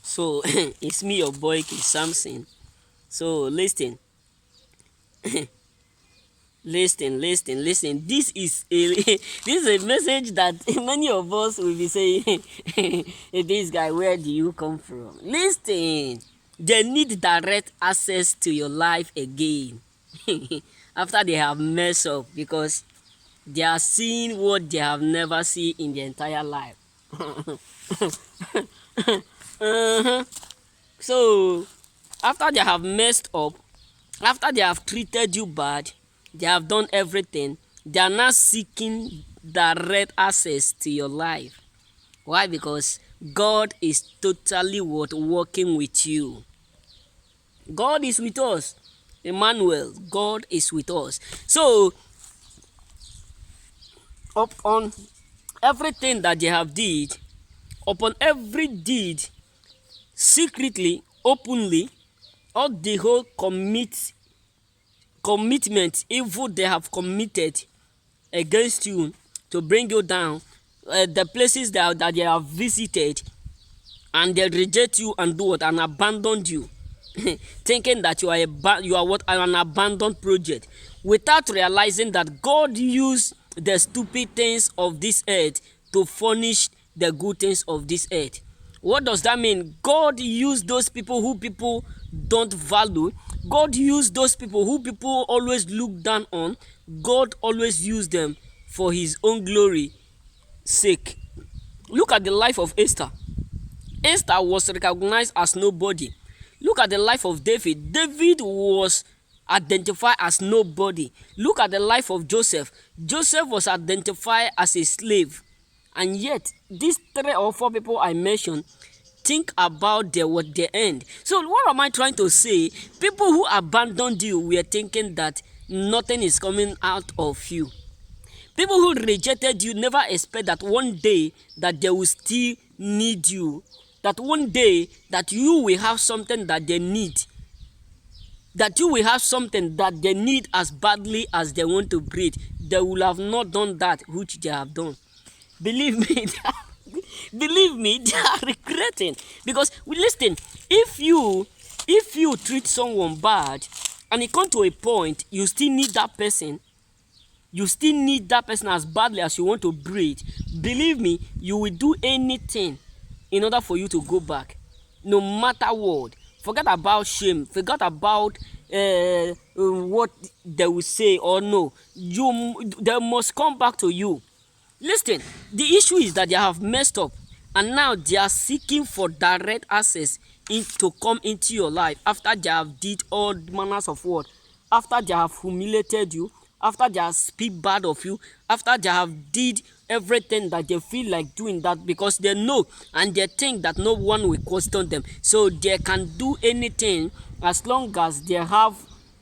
So it's me, your boy King Samson. So listen. This is a this is a message that many of us will be saying, "Hey, this guy, where do you come from?" Listen, they need direct access to your life again after they have messed up because they are seeing what they have never seen in their entire life. Uh-huh. So after they have messed up, after they have treated you bad, they have done everything, they are now seeking direct access to your life. Why? Because God is totally what working with you. God is with us. Emmanuel, God is with us. So upon everything that they have did, upon every deed, secretly, openly, all the whole commitment evil they have committed against you to bring you down, the places that they have visited, and they reject you and do what, and abandoned you thinking that you are what, an abandoned project, without realizing that God used the stupid things of this earth to furnish the good things of this earth. What does that mean? God used those people who people don't value. God used those people who people always look down on. God always used them for his own glory sake. Look at the life of Esther. Esther was recognized as nobody. Look at the life of David. David was identified as nobody. Look at the life of Joseph. Joseph was identified as a slave. And yet, these 3 or 4 people I mentioned, think about what they end. So what am I trying to say? People who abandoned you were thinking that nothing is coming out of you. People who rejected you never expect that one day that they will still need you, that one day that you will have something that they need, that you will have something that they need as badly as they want to breathe. They will have not done that which they have done. Believe me, believe me, they are regretting. Because listen, if you treat someone bad and it comes to a point you still need that person, you still need that person as badly as you want to breathe, believe me, you will do anything in order for you to go back, no matter what. Forget about shame, forget about what they will say or no. They must come back to you. Listen, the issue is that they have messed up and now they are seeking for direct access to come into your life after they have did all manners of what, after they have humiliated you, after they have speak bad of you, after they have did everything that they feel like doing, that because they know and they think that no one will question them, so they can do anything as long as they have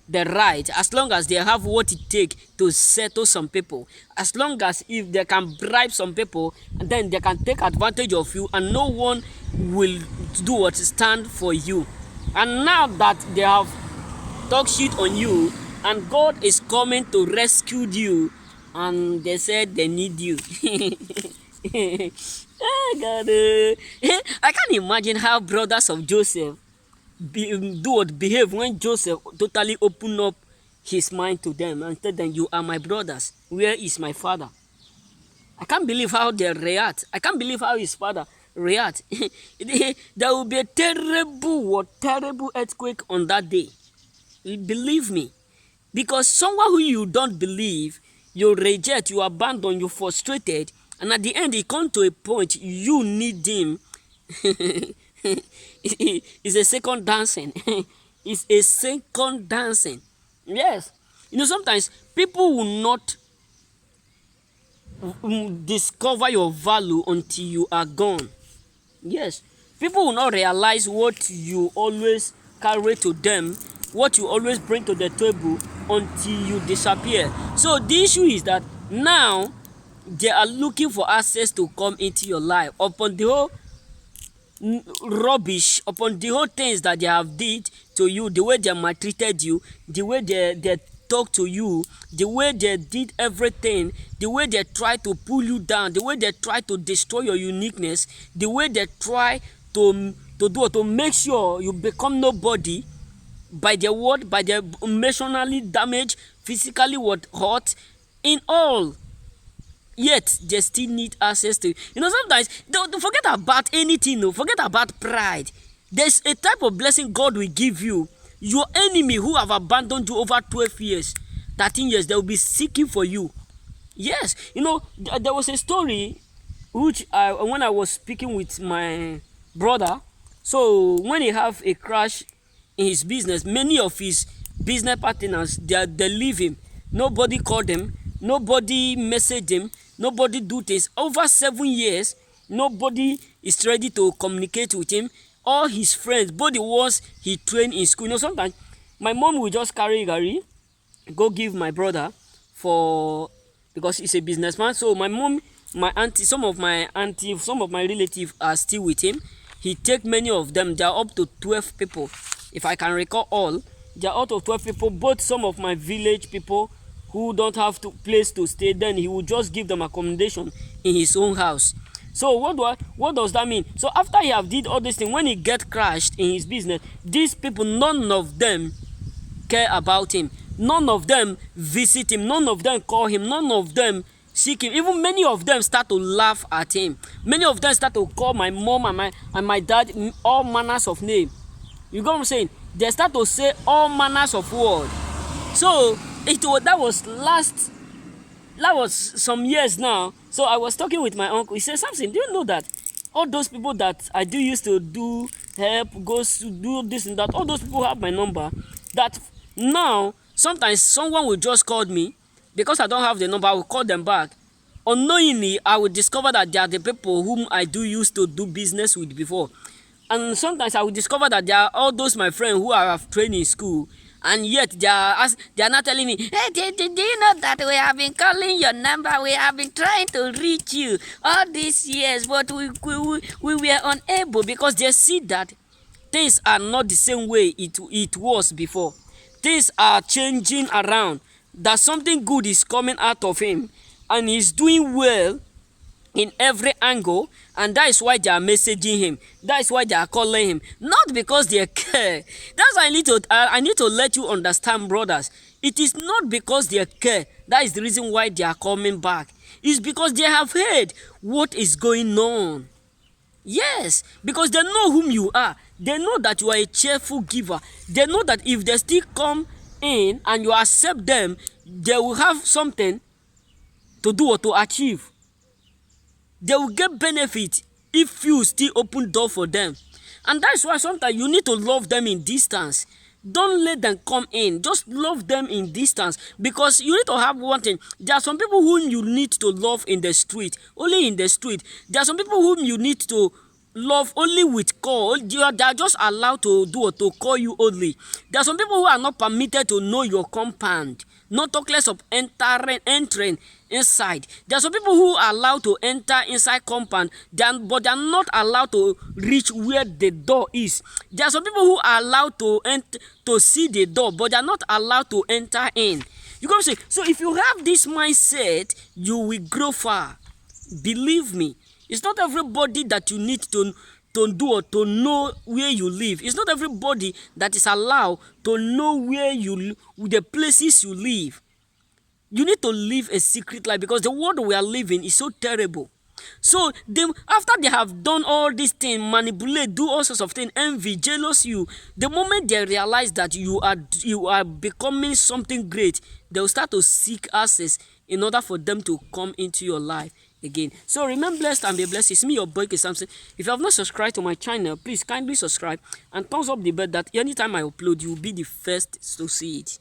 the right, as long as they have what it takes to settle some people, as long as if they can bribe some people, and then they can take advantage of you and no one will do what, stand for you. And now that they have talk shit on you and God is coming to rescue you, and they said they need you. God, I can't imagine how brothers of Joseph behave when Joseph totally opened up his mind to them and tell them, you are my brothers, where is my father? I can't believe how they react. I can't believe how his father react. There will be a terrible earthquake on that day. Believe me. Because someone who you don't believe, you reject, you abandon, you frustrated, and at the end it comes to a point you need him. It's a second dancing. It's a second dancing. Yes. Sometimes people will not discover your value until you are gone. Yes. People will not realize what you always carry to them, what you always bring to the table until you disappear. So the issue is that now they are looking for access to come into your life upon the whole rubbish, upon the whole things that they have did to you, the way they maltreated you, the way they talk to you, the way they did everything, the way they try to pull you down, the way they try to destroy your uniqueness, the way they try to to do or to make sure you become nobody by their word, by their emotionally damaged, physically what hurt, in all. Yet they still need access to. Sometimes don't forget about anything. No, forget about pride. There's a type of blessing God will give you. Your enemy who have abandoned you over 12 years, 13 years, they will be seeking for you. Yes, there was a story which when I was speaking with my brother. So when he have a crash in his business, many of his business partners, they leave him. Nobody called him, nobody messaged him, nobody do this. Over 7 years, nobody is ready to communicate with him. All his friends, both the ones he trained in school. Sometimes my mom will just carry Gary, go give my brother for, because he's a businessman. So my mom, my auntie, some of my relatives are still with him. He take many of them. They are up to 12 people, if I can recall all. They are out of 12 people. Both some of my village people who don't have place to stay, then he will just give them accommodation in his own house. So what does that mean? So after he have did all these things, when he get crashed in his business, these people, none of them care about him. None of them visit him. None of them call him. None of them seek him. Even many of them start to laugh at him. Many of them start to call my mom and my dad all manners of name. You get what I'm saying? They start to say all manners of words. So that was some years now. So I was talking with my uncle. He said, "Samson, do you know that all those people that I used to do help, goes to do this and that, all those people have my number, that now sometimes someone will just call me, because I don't have the number, I will call them back. Unknowingly, I will discover that they are the people whom I used to do business with before. And sometimes I will discover that they are all those my friends who I have trained in school, and yet they are not telling me, hey, do you know that we have been calling your number, we have been trying to reach you all these years, but we were unable, because they see that things are not the same way it was before. Things are changing around, that something good is coming out of him, and he's doing well in every angle, and that is why they are messaging him. That is why they are calling him, not because they care. That's why I need to let you understand, brothers. It is not because they care. That is the reason why they are coming back. It's because they have heard what is going on. Yes, because they know whom you are. They know that you are a cheerful giver. They know that if they still come in and you accept them, they will have something to do or to achieve. They will get benefit if you still open door for them. And that's why sometimes you need to love them in distance. Don't let them come in. Just love them in distance, because you need to have one thing. There are some people whom you need to love in the street, only in the street. There are some people whom you need to love only with call. They are just allowed to do or to call you only. There are some people who are not permitted to know your compound, not talk less of entering inside. There are some people who are allowed to enter inside compound, but they are not allowed to reach where the door is. There are some people who are allowed to see the door, but they are not allowed to enter in. You can say, so if you have this mindset, you will grow far. Believe me, it's not everybody that you need to do or to know where you live. It's not everybody that is allowed to know where the places you live. You need to live a secret life, because the world we are living is so terrible. So after they have done all these things, manipulate, do all sorts of things, envy, jealous you, the moment they realize that you are becoming something great, they will start to seek access in order for them to come into your life again. So remain blessed and be blessed. It's me, your boy Samson. If you have not subscribed to my channel, please kindly subscribe and thumbs up the bell, that anytime I upload, you will be the first to see it.